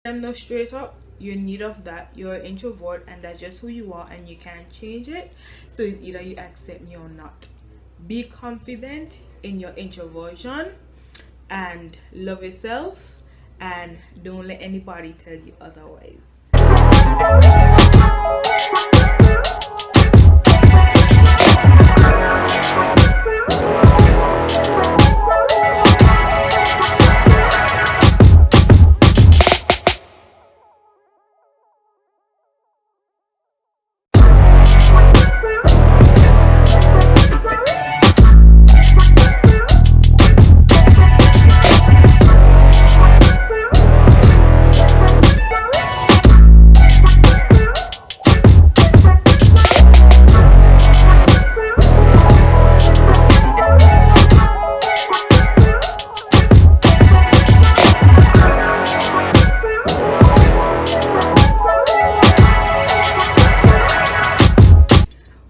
them know straight up, you're in need of that. You're an introvert and that's just who you are and you can't change it. So it's either you accept me or not. Be confident in your introversion and love yourself, and don't let anybody tell you otherwise.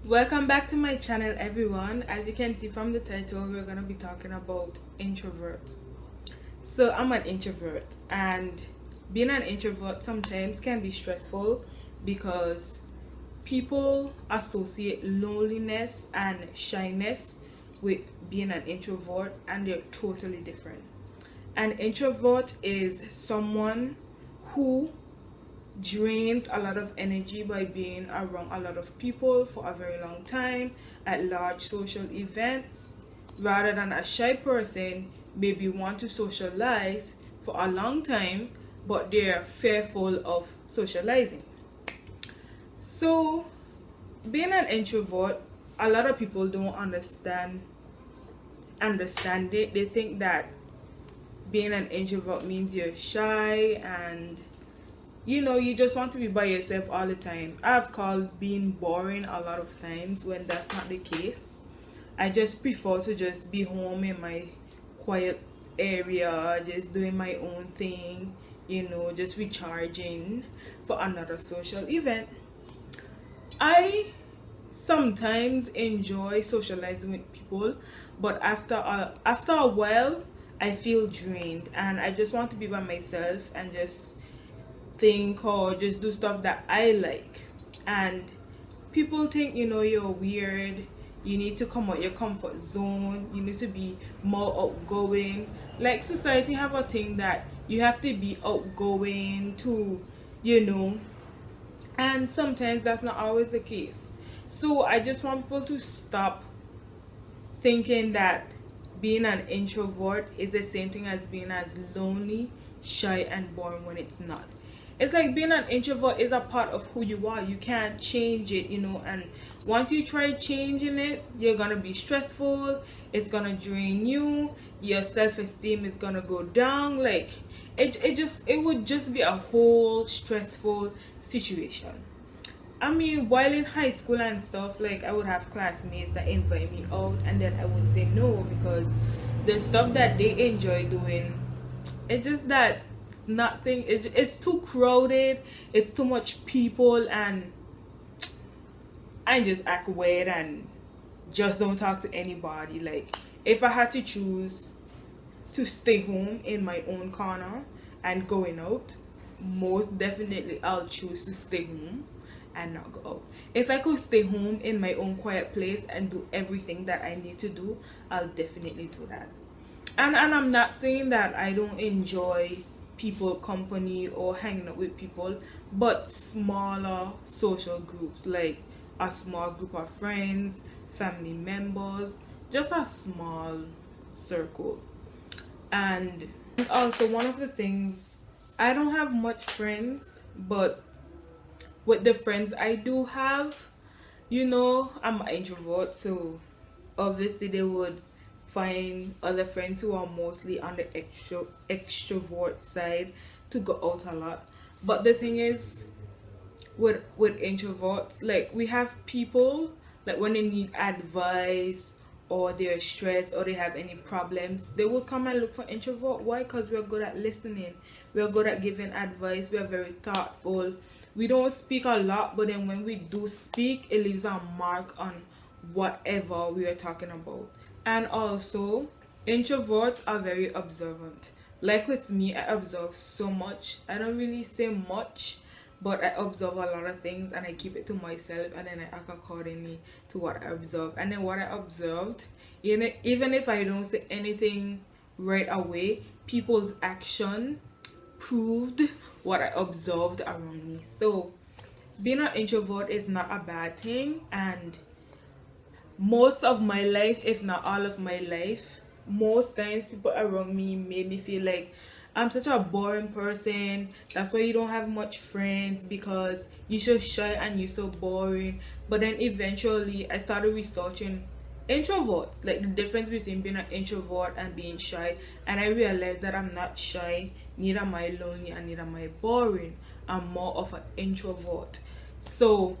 Welcome back to my channel, everyone. As you can see from the title, we're gonna be talking about introvert. So I'm an introvert, and being an introvert sometimes can be stressful because people associate loneliness and shyness with being an introvert, and they're totally different. An introvert is someone who drains a lot of energy by being around a lot of people for a very long time at large social events, rather than a shy person maybe want to socialize for a long time but they're fearful of socializing. So being an introvert, a lot of people don't understand it. They think that being an introvert means you're shy and you just want to be by yourself all the time. I've called being boring a lot of times when that's not the case. I just prefer to just be home in my quiet area, just doing my own thing, just recharging for another social event. I sometimes enjoy socializing with people, but after a while, I feel drained and I just want to be by myself and just think or just do stuff that I like. And people think you're weird, you need to come out your comfort zone, you need to be more outgoing. Like society have a thing that you have to be outgoing to and sometimes that's not always the case. So I just want people to stop thinking that being an introvert is the same thing as being as lonely, shy and boring, when it's not. It's like being an introvert is a part of who you are. You can't change it, and once you try changing it, you're gonna be stressful, it's gonna drain you, your self-esteem is gonna go down. Like it would just be a whole stressful situation. I mean, while in high school and stuff, like I would have classmates that invite me out and then I would say no because the stuff that they enjoy doing, it's just that nothing, it's too crowded, it's too much people, and I just act weird and just don't talk to anybody. Like if I had to choose to stay home in my own corner and going out, most definitely I'll choose to stay home and not go out. If I could stay home in my own quiet place and do everything that I need to do, I'll definitely do that. And I'm not saying that I don't enjoy people company or hanging out with people, but smaller social groups, like a small group of friends, family members, just a small circle. And also, one of the things, I don't have much friends, but with the friends I do have, I'm an introvert, so obviously they would find other friends who are mostly on the extrovert side to go out a lot. But the thing is, with introverts, like we have people like when they need advice or they're stressed or they have any problems, they will come and look for introvert. Why? Because we're good at listening, we're good at giving advice, we're very thoughtful. We don't speak a lot, but then when we do speak, it leaves a mark on whatever we are talking about. And also, introverts are very observant. Like with me, I observe so much. I don't really say much, but I observe a lot of things and I keep it to myself, and then I act accordingly to what I observe. And then what I observed, even if I don't say anything right away, people's action proved what I observed around me. So being an introvert is not a bad thing, and most of my life, if not all of my life, most times people around me made me feel like I'm such a boring person. That's why you don't have much friends, because you're so shy and you're so boring. But then eventually I started researching introverts, like the difference between being an introvert and being shy, and I realized that I'm not shy, neither am I lonely, and neither am I boring. I'm more of an introvert. So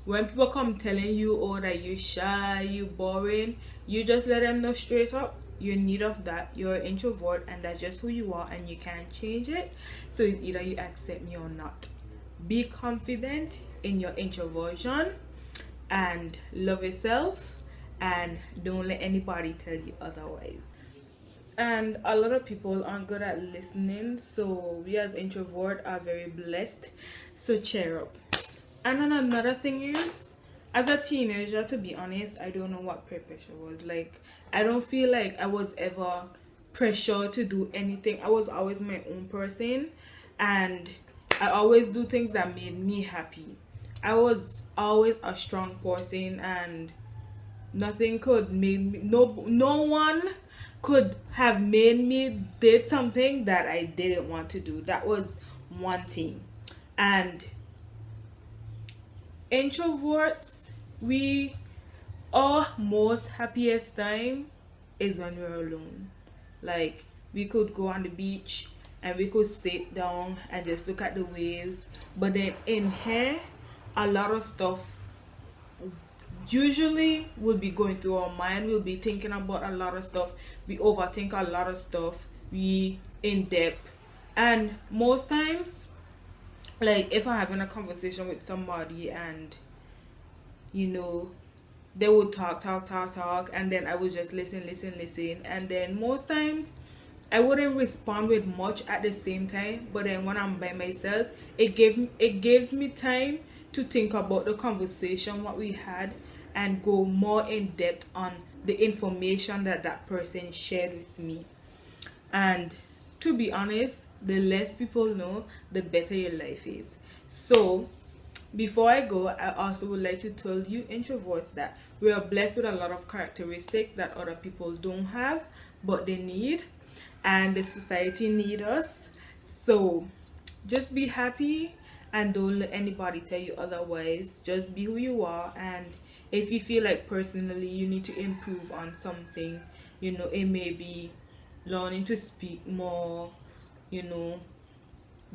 when people come telling you, oh, that you shy, you boring, you just let them know straight up, you're in need of that. You're an introvert and that's just who you are and you can't change it. So it's either you accept me or not. Be confident in your introversion and love yourself, and don't let anybody tell you otherwise. And a lot of people aren't good at listening, so we as introvert are very blessed. So cheer up. And then another thing is, as a teenager, to be honest, I don't know what peer pressure was like. I don't feel like I was ever pressured to do anything. I was always my own person, and I always do things that made me happy. I was always a strong person, and nothing could make me, no one could have made me did something that I didn't want to do. That was one thing. And introverts, we our most happiest time is when we're alone. Like, we could go on the beach and we could sit down and just look at the waves, but then in here a lot of stuff usually will be going through our mind. We'll be thinking about a lot of stuff, we overthink a lot of stuff, we in depth. And most times, like if I'm having a conversation with somebody and you know they would talk, and then I would just listen, and then most times I wouldn't respond with much at the same time. But then when I'm by myself, it gives me time to think about the conversation what we had and go more in depth on the information that that person shared with me. And to be honest, the less people know, the better your life is. So before I go, I also would like to tell you introverts that we are blessed with a lot of characteristics that other people don't have, but they need, and the society need us. So just be happy and don't let anybody tell you otherwise. Just be who you are, and if you feel like personally you need to improve on something, it may be learning to speak more,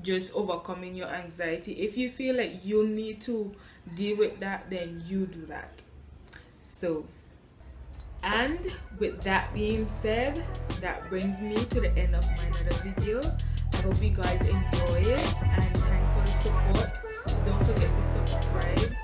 just overcoming your anxiety. If you feel like you need to deal with that, then you do that. So, and with that being said, that brings me to the end of my another video. I hope you guys enjoy it, and thanks for the support. Don't forget to subscribe